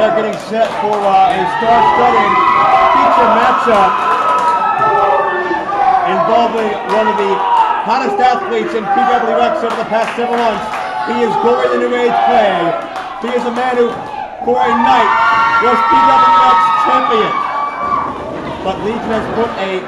they're getting set for a star-studded feature matchup involving one of the hottest athletes in PWX over the past several months. He is Gory, the New Age Clay. He is a man who, for a night, was PWX champion. But Legion has put a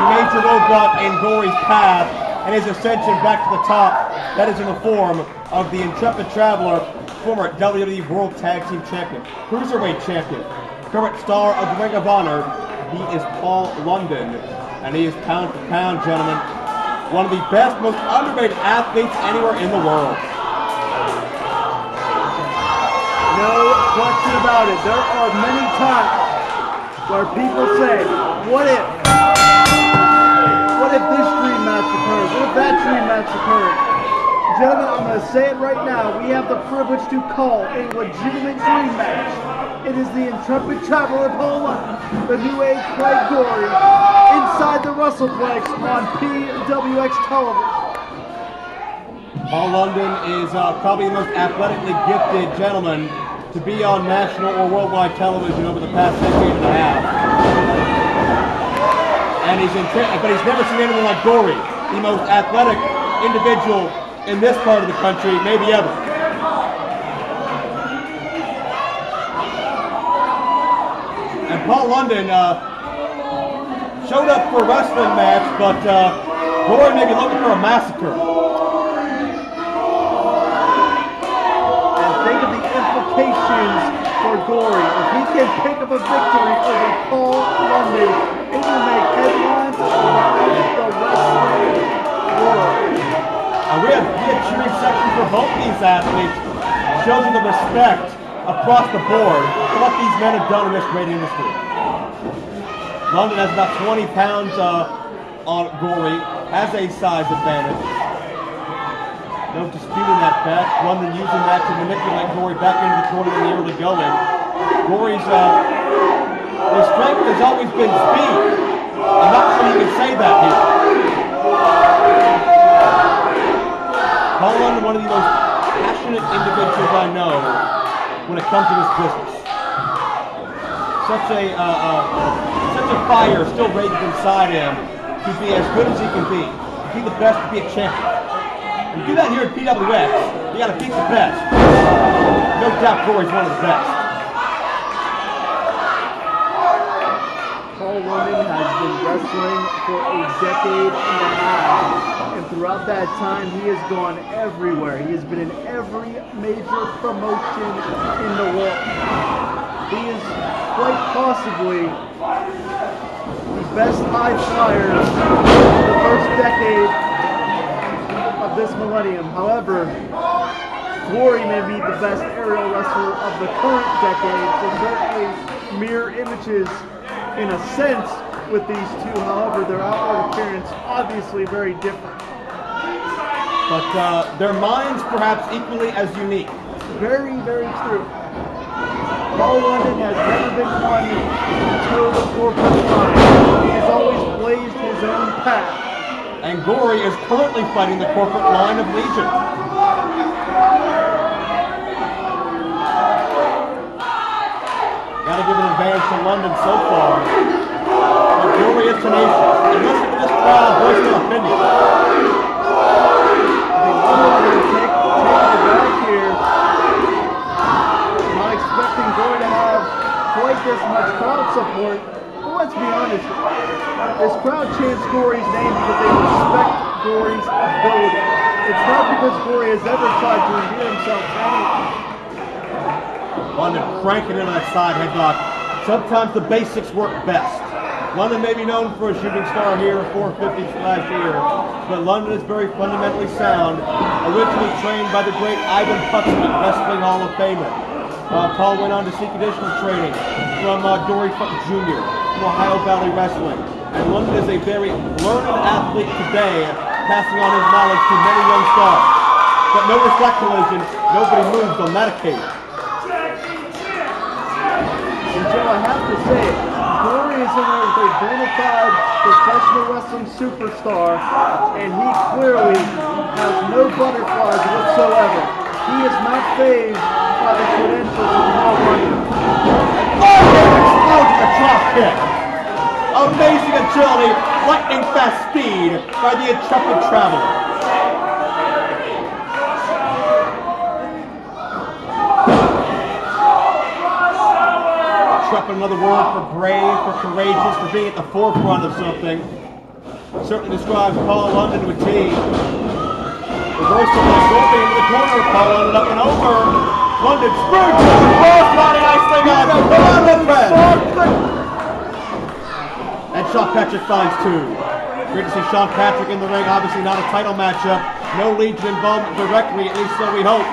major roadblock in Gory's path and his ascension back to the top. That is in the form of the Intrepid Traveler, former WWE World Tag Team Champion, Cruiserweight Champion, current star of the Ring of Honor. He is Paul London, and he is pound for pound, gentlemen, one of the best, most underrated athletes anywhere in the world. No question about it. There are many times where people say, what if this dream match occurs? What if that dream match occurred? Gentlemen, I'm going to say it right now. We have the privilege to call a legitimate dream match. It is the Intrepid Traveler Paul London, the New Age Clay Gory, inside the Wrestleplex on PWX television. Paul London is probably the most athletically gifted gentleman to be on national or worldwide television over the past decade and a half. And but he's never seen anyone like Gory, the most athletic individual in this part of the country, maybe ever. And Paul London showed up for a wrestling match, but Gory may be looking for a massacre. And think of the implications for Gory. If he can pick up a victory over Paul London, it will make headlines around the wrestling world. We had cheering sections for both these athletes, shows them the respect across the board for what these men have done in this great industry. London has about 20 pounds on Gory, has a size advantage. No disputing that fact. London using that to manipulate Gory back into the corner in the early going. Gory's his strength has always been speed. I'm not sure you can say that here. Paul London, one of the most passionate individuals I know when it comes to this business. Such a fire still rages inside him to be as good as he can be. To be the best, to be a champion. You do that here at PWX, you gotta beat the best. No doubt Gory's one of the best. Paul London has been wrestling for a decade and a half. And throughout that time, he has gone everywhere. He has been in every major promotion in the world. He is quite possibly the best high flyer of the first decade of this millennium. However, Gory may be the best aerial wrestler of the current decade, so certainly mirror images in a sense with these two. However, their outward appearance obviously very different. But their minds perhaps equally as unique. Very, very true. Paul London has never been one to toe the corporate line. He has always blazed his own path. And Gory is currently fighting the corporate line of Legion. Gotta give an advantage to London so far. But Gory is tenacious. And listen to this crowd voice their opinion. Take the back here. Not expecting Gory to have quite this much crowd support. But let's be honest, this crowd chants Gory's name because they respect Gory's ability. It's not because Gory has ever tried to endear himself to anyone. London cranking in on that side headlock. Sometimes the basics work best. London may be known for a shooting star here at 450 last year, but London is very fundamentally sound, originally trained by the great Ivan Putzman, Wrestling Hall of Famer. Paul went on to seek additional training from Gory Jr. from Ohio Valley Wrestling. And London is a very learned athlete today, passing on his knowledge to many young stars. But no reflect collision, nobody moves on that occasion. And Joe, I have to say it. Gory is in there with a bona fide professional wrestling superstar, and he clearly has no butterflies whatsoever. He is not fazed by the credentials of Paul London. London explodes with a drop kick. Amazing agility, lightning fast speed by the intrepid traveler. Intrepid, another word for brave, for courageous, for being at the forefront of something. Certainly describes Paul London with T. Reversal by Gory into the corner. Paul London up and over. London screwed to the crossbody, nicely done. And Sean Patrick finds two. Great to see Sean Patrick in the ring. Obviously not a title matchup. No Legion involved directly, at least so we hope.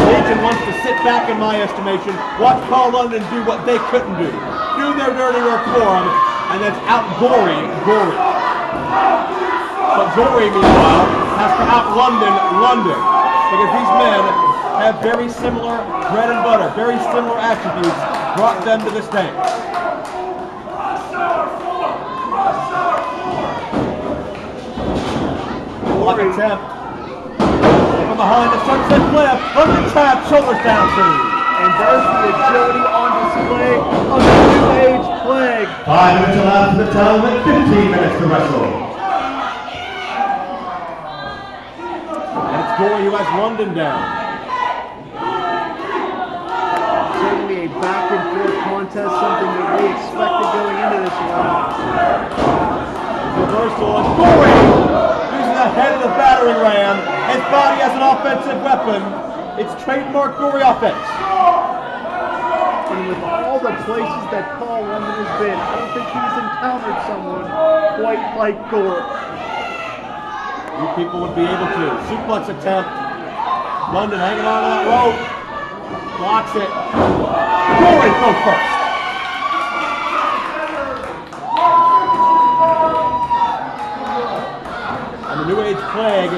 Legion wants to sit back, in my estimation, watch Paul London do what they couldn't do. Do their dirty work for him, and then out Gory. But Gory, meanwhile, has to out London, because these men have very similar bread and butter, very similar attributes brought them to this day. Block attempt. From behind the sunset flip, London trap, shoulders down two. And there's the agility on display of the New Age Plague. 5 minutes allowed for the time, 15 minutes to wrestle. And it's Gory who has London down. Certainly a back and forth contest, something that they expected going into this one. Reversal on Gory, using the head of the battering ram. His body as an offensive weapon. It's trademark Gory offense. And with all the places that Paul London has been, I don't think he's encountered someone quite like Gory. You people would be able to. Suplex attempt. London hanging on to that rope. Blocks it. Gory go first. And the New Age Plague,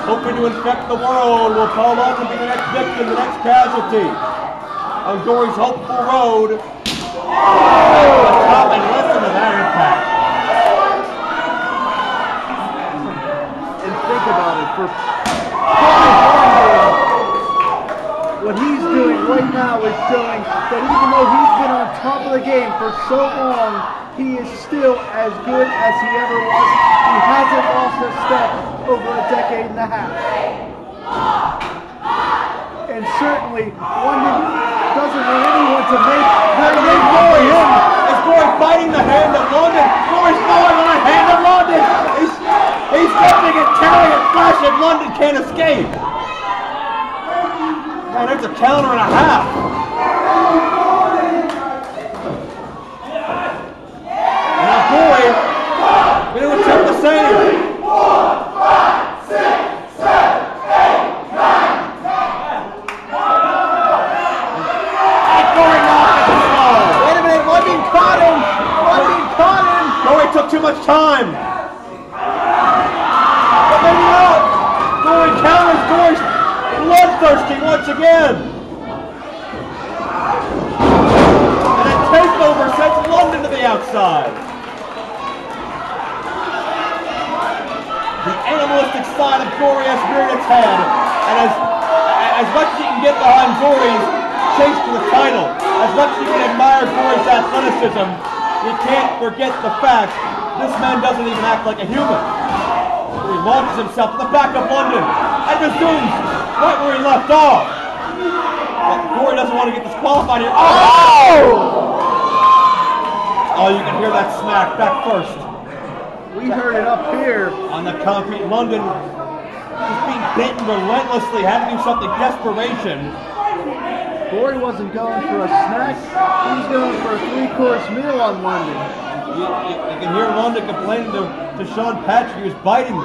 hoping to infect the world. Will Paul London be the next victim, the next casualty on Gory's hopeful road? Top, and listen to that impact. And think about it, for Paul London, what he's doing right now is showing that even though he's been on top of the game for so long, he is still as good as he ever was. He hasn't lost a step over a decade and a half. And certainly, London doesn't want anyone to make their name for him. Is Gory fighting the hand of London? Gory's falling on the hand of London. He's lifting it, tearing it, flashing. London can't escape. Man, that's a counter and a half. And now Gory going to attempt the same. 4, 5, 6, 7, 8, 9. And Gory knocked it slow. Wait a minute, London caught him. Gory took too much time. But maybe not. Gory counters. Gory's bloodthirsty once again. And a takeover sends London to the outside. The animalistic side of Gory has reared its head, and as much as you can get behind Gory's chase to the title, as much as you can admire Gory's athleticism, you can't forget the fact this man doesn't even act like a human. He launches himself to the back of London and resumes right where he left off. But Gory doesn't want to get disqualified here. Oh, you can hear that smack back first. We heard it up here. On the concrete, London just being bitten relentlessly, had to do something, desperation. Gory wasn't going for a snack, he was going for a 3-course meal on London. You can hear London complaining to Sean Patrick, he was biting him.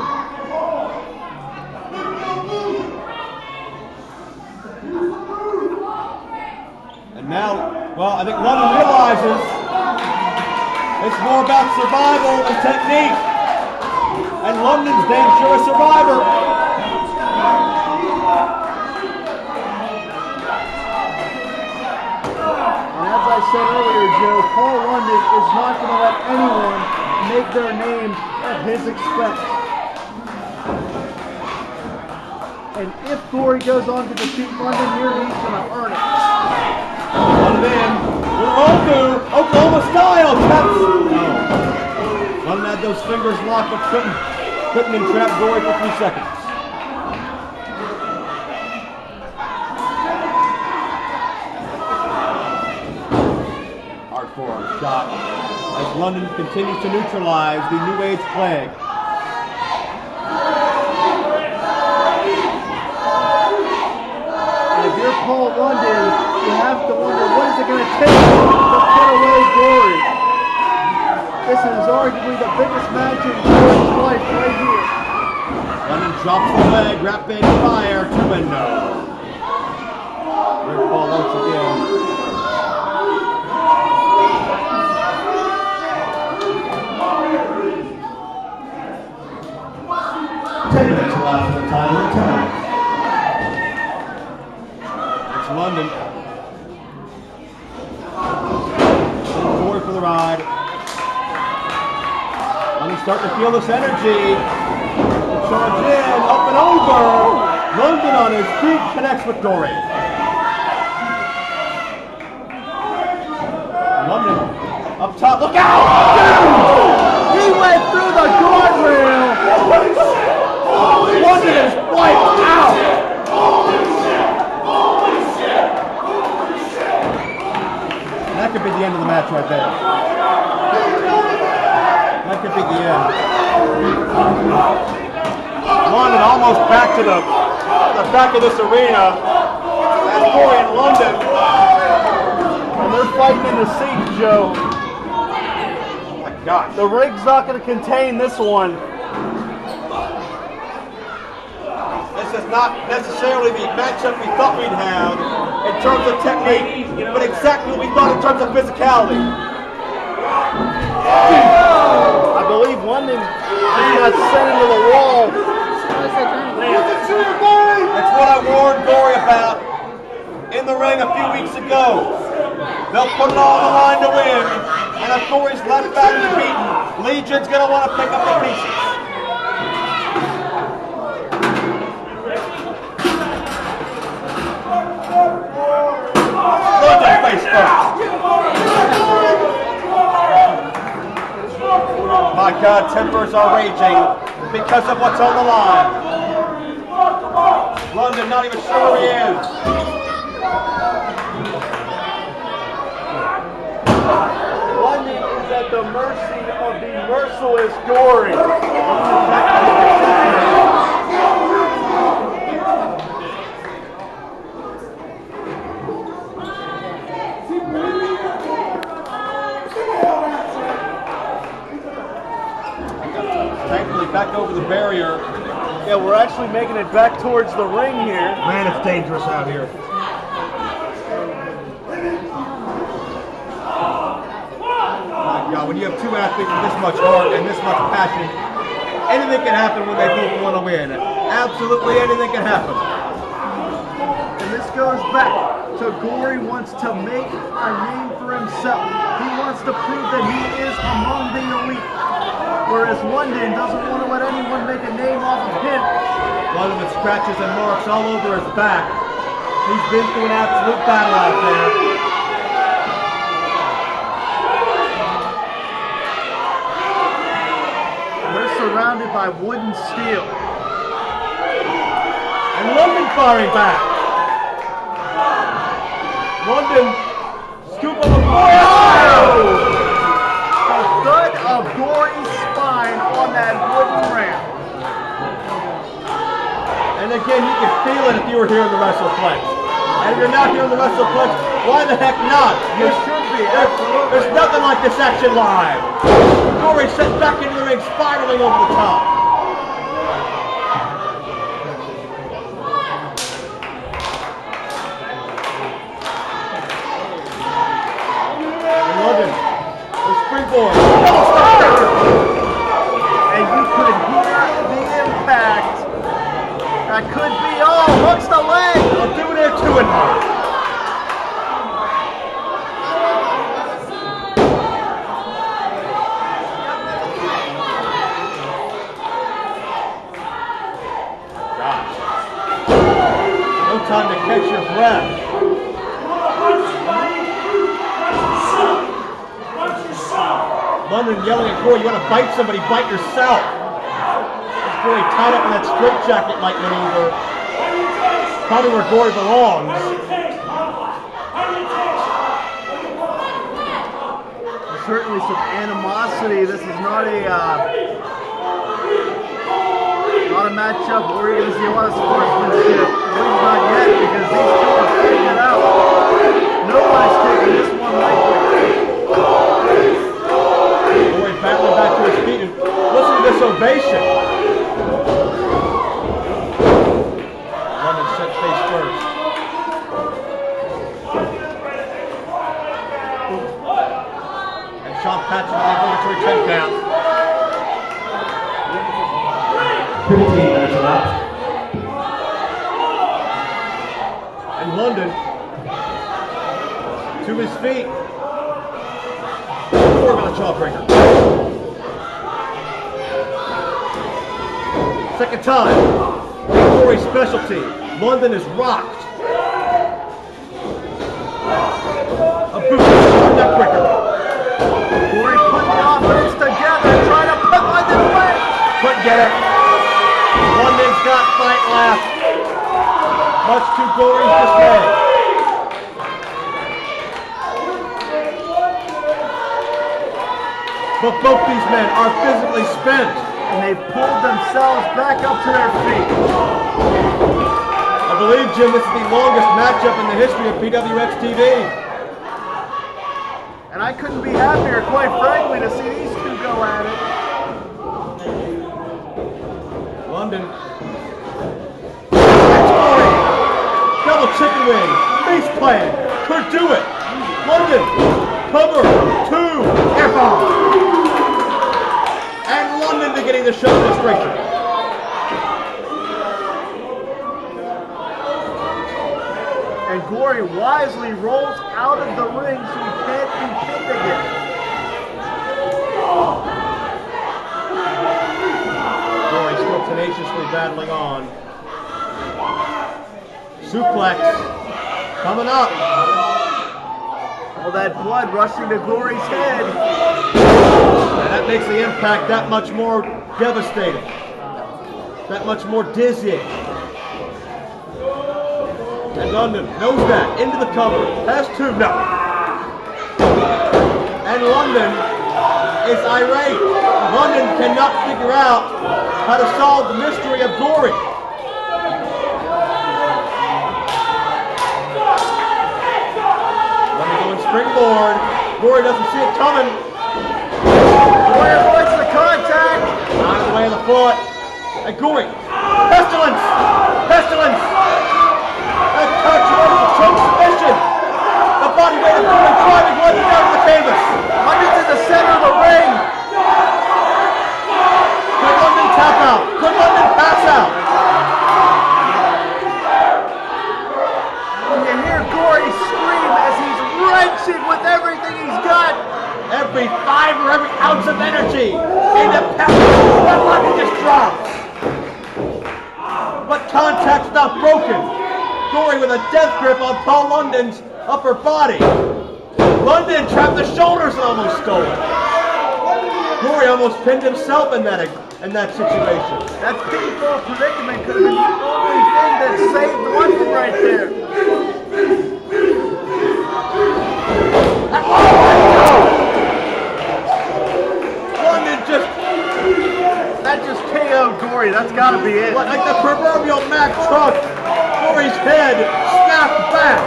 And now, well, I think London realizes it's more about survival than technique. And London's damn sure a survivor. And as I said earlier, Joe, Paul London is not going to let anyone make their name at his expense. And if Gory goes on to defeat London here, he's going to earn it. London with Roku, Oklahoma style. Taps. No. London had those fingers locked, but couldn't entrap Gory for 3 seconds. Hard forearm shot as London continues to neutralize the New Age flag. If you're Paul London, you have to wonder what is it going to take to put away Gory. This is arguably the biggest match in Gory's life right here. London drops the leg, rapid fire to window. Red ball once again. 10 minutes left for the time of the time. It's London. Gory for the ride. London starting to feel this energy. Charge in, up and over. London on his feet connects with Gory. London up top, look out! He went through the guardrail. London is wiped out. That could be the end of the match right there. That could be the end. London almost back to the back of this arena. That's Gory in London. And they're fighting in the seats, Joe. Oh my gosh. The rig's not going to contain this one. This is not necessarily the matchup we thought we'd have in terms of technique, but exactly what we thought in terms of physicality. I believe London just got sent into the wall. That's what I warned Gory about in the ring a few weeks ago. They'll put it all on the line to win, and if Gory's left badly beaten, Legion's going to want to pick up the pieces. London face first. My God, tempers are raging because of what's on the line. London not even sure where he is. London is at the mercy of the merciless Gory. Thankfully back over the barrier. Yeah, we're actually making it back towards the ring here. Man, it's dangerous out here. My God, when you have two athletes with this much heart and this much passion, anything can happen when they both want to win. Absolutely anything can happen. And this goes back to Gory wants to make a name for himself. He wants to prove that he is among the elite. Whereas London doesn't want to let anyone make a name off of him. London with scratches and marks all over his back. He's been through an absolute battle out there. They're surrounded by wood and steel. And London firing back. London scoop of the fire. The thud of Gory's spine on that wooden ramp. And again, you can feel it if you were here in the Wrestleplex. And if you're not here in the Wrestleplex, why the heck not? You should be, absolutely. There's nothing like this action live. Gory sent back into the ring, spiraling over the top. London, the springboard. And you could hear the impact. That could be all. Hooks the leg. I'll do it here too and more. Gosh. no time to catch your breath. London yelling at Gory, you want to bite somebody, bite yourself. Gory tied up in that straitjacket-like maneuver. Probably where Gory belongs. There's certainly some animosity. This is not a matchup where you're going to see a lot of sportsmanship. At least not yet, because these two are figuring it out. No one is taking this one lightly. Gory battling back to his feet and listen to this ovation. London set face first. And Sean Patch in the obligatory 10 count. 15 minutes left. And London to his feet. Gory with a jawbreaker. Second time. Gory's specialty. London is rocked. A boot, neck breaker. Gory putting the offense together, trying to put London away. Couldn't get it. London's got fight left. Much to Gory's dismay. But both these men are physically spent. And they've pulled themselves back up to their feet. I believe, Jim, this is the longest matchup in the history of PWX TV. And I couldn't be happier, quite frankly, to see these two go at it. London. That's Gory. Double chicken wing. Face plant. Could do it. London. Cover. 2. Air bomb. And London beginning the show demonstration. And Gory wisely rolls out of the ring so he can't be pinned again. Gory still tenaciously battling on. Suplex coming up. All that blood rushing to Gory's head. And that makes the impact that much more devastating. That much more dizzying. And London knows that. Into the cover. Pass 2. No. And London is irate. London cannot figure out how to solve the mystery of Gory. London going springboard. Gory doesn't see it coming. Gory avoids the contact. Out of the way of the foot. And Gory. Pestilence! Pestilence! A controversial choke submission. The body weight of Gory driving London down to the canvas. London's in the center of the ring. Could London tap out? Could London pass out? And you hear Gory scream as he's wrenching with everything he's got. Every fiber, every ounce of energy into power. But London just drops. But contact's not broken. Gory with a death grip on Paul London's upper body. London trapped the shoulders and almost stole it. Gory almost pinned himself in that situation. That pinfall predicament could have been the only thing that saved London right there. London That just KO'd Gory. That's got to be it. like the proverbial Mack truck, Gory's head snapped back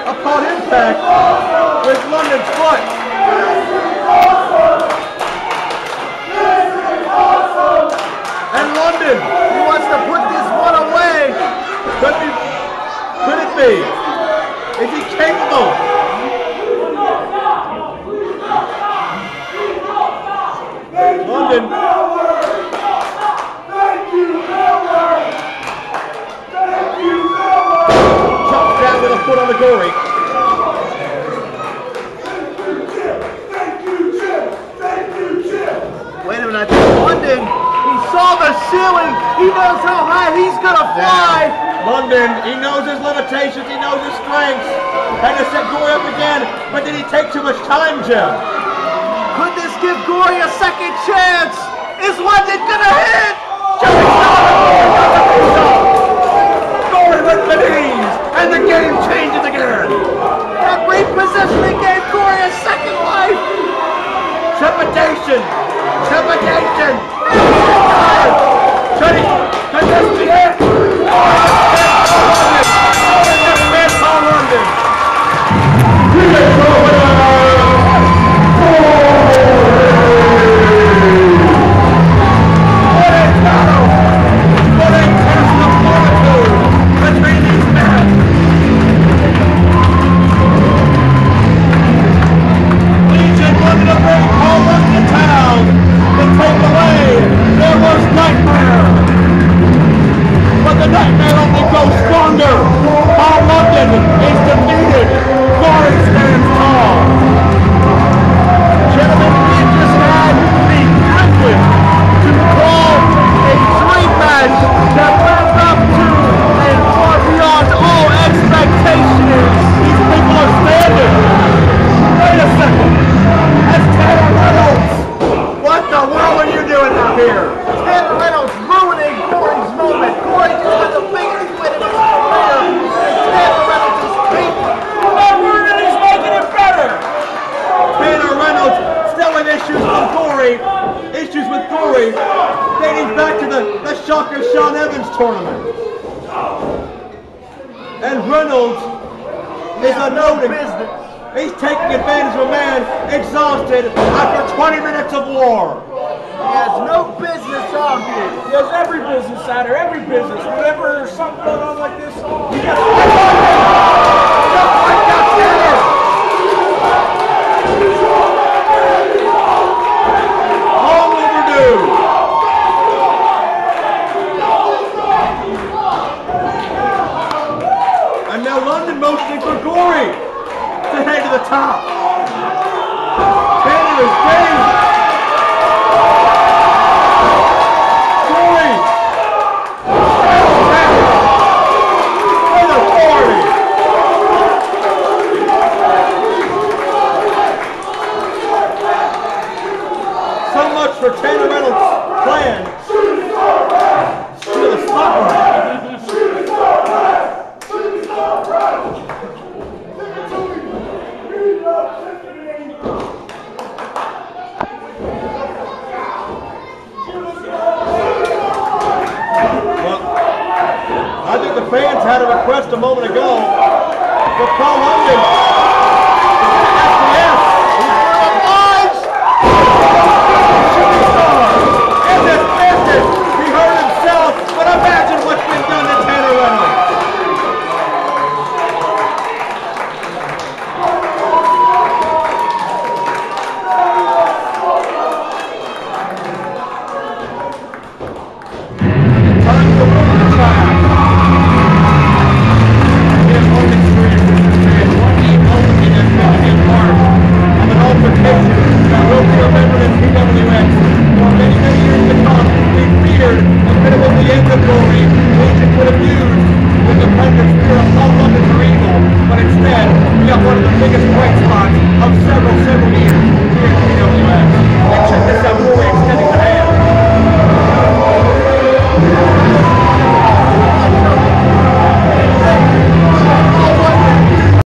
upon impact with London's foot. And London, He wants to put this one away. could it be? Is he capable? London. Chops down with a foot on the Gory. Wait a minute, I think London, he saw the ceiling. He knows how high he's going to fly. London, he knows his limitations, he knows his strengths. Had to set Gory up again, but did he take too much time, Jim? Could this give Gory a second chance? Is London gonna hit? Gory with the knees, and the game changes again. That repositioning gave Gory a second life. Trepidation! Trepidation! Could this be it? Paul London! What a battle! What a test of fortitude between these men! Legion wanted to bring Paul London to town to take away their worst nightmare. But the nightmare only grows stronger. Paul London is defeated. Gory stands tall. Gentlemen, we just had the privilege to call a dream match that lived up to and far beyond all expectations. These people are standing. Wait a second. That's Tanner Reynolds. What the world are you doing out here? Tanner Reynolds ruining Gory's moment. Gory just had the biggest win in his career, and Tanner Reynolds is beaten. And he's making it better. Tanner Reynolds still with issues with Gory. Issues with Gory dating back to the Shocker Sean Evans tournament. And Reynolds is a no business. He's taking advantage of a man exhausted after 20 minutes of war. He has no business out here. He has every business out here, every business. Whenever there's something going on like this, he gets Just like that Tanner! Long overdue! And now London motioning for Gory to head to the top. Tanner is getting Gory with authority. So much for Tanner Reynolds' plan. To the spotlight. I think the fans had a request a moment ago for Paul London. Yes. Shooting star. In this business, he hurt himself, but imagine what's been done to Tanner Reynolds. Time to win the track. That will be remembered in PWX for many, many years to come. We feared a bit of the end of Gory, Legion could have used with the president's fear of Paul London for evil, but instead, we got one of the biggest bright spots of several years.